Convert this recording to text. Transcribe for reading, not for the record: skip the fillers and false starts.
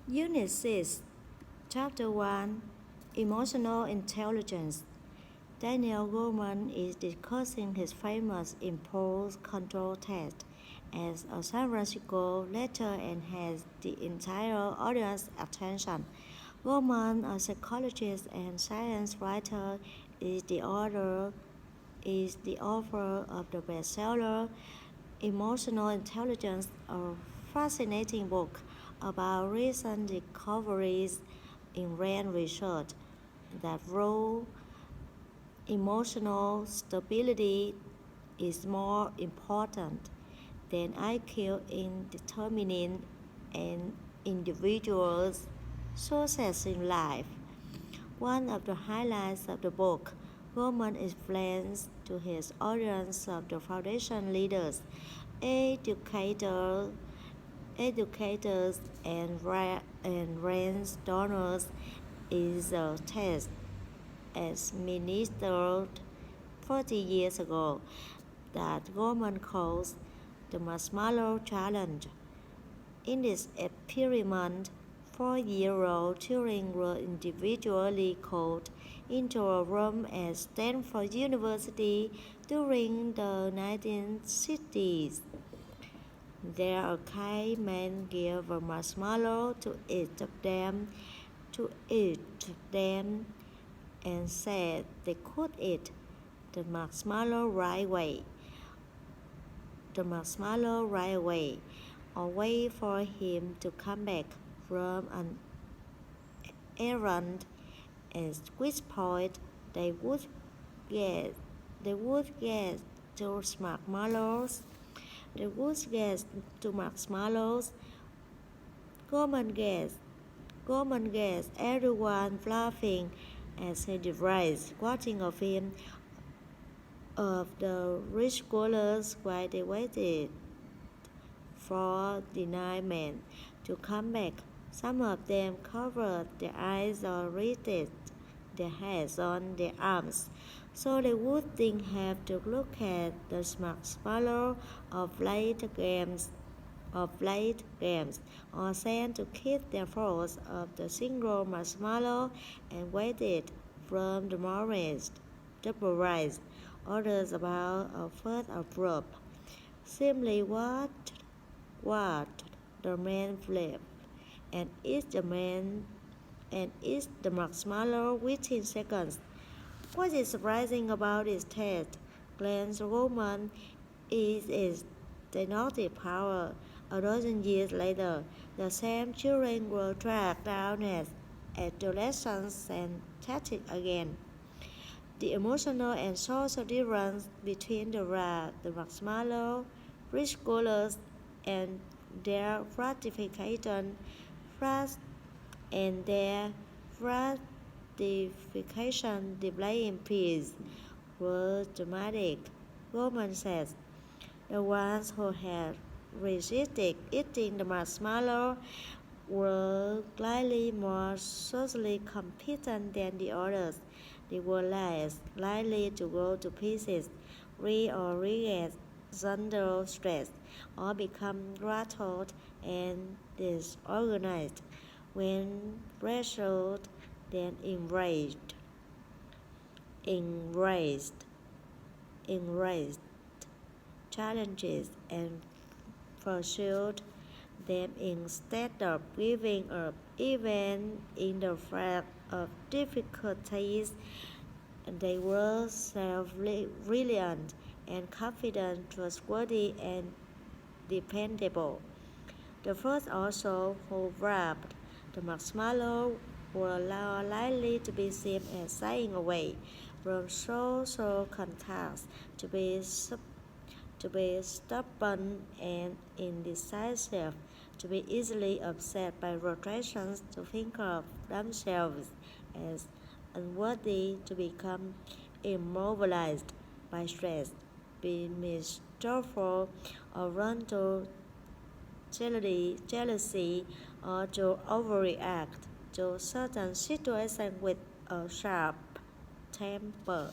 Unit 6, Chapter 1, Emotional Intelligence. Daniel Goleman is discussing his famous impulse control test as a San Francisco lecturer and has the entire audience's attention. Goleman, a psychologist and science writer, is the author of the bestseller Emotional Intelligence, a fascinating book about recent discoveries in brain research that show emotional stability is more important than IQ in determining an individual's success in life. One of the highlights of the book, Goleman explains to his audience of the foundation leaders, educators, and grant donors is a test administered 40 years ago that Goleman calls the Marshmallow Challenge. In this experiment, 4-year-old children were individually called into a room at Stanford University during the 1960s. There a kind man gave a marshmallow to each of them, and said they could eat the marshmallow right away, or wait for him to come back from an errand, at which point they would get to marshmallows. Goleman guessed, everyone laughing as he devised, watching a film of the rich scholars while they waited for the 9 men to come back. Some of them covered their eyes or rested their heads on their arms, so they wouldn't have to look at the marshmallow of late games, or sent to keep their thoughts of the single marshmallow and waited from the morning's double-rise orders about a first of simply watched the man flip and eat the marshmallow within seconds. What is surprising about this test, Glenn's Goleman, is its diagnostic power. A dozen years later, the same children were tracked down as adolescents and tested again. The emotional and social difference between the marshmallow rich scholars and their gratification displaying peace were dramatic. Goleman says the ones who had resisted eating the marshmallow were slightly more socially competent than the others. They were less likely to go to pieces, reorient under stress, or become rattled and disorganized when pressured than embraced challenges and pursued them instead of giving up. Even in the face of difficulties, they were self-reliant and confident, trustworthy, and dependable. The first also who grabbed the marshmallow were likely to be seen as shying away from social contacts, to be stubborn and indecisive, to be easily upset by rejections, to think of themselves as unworthy, to become immobilized by stress, be mistrustful, or run to jealousy, or to overreact to certain situations with a sharp temper.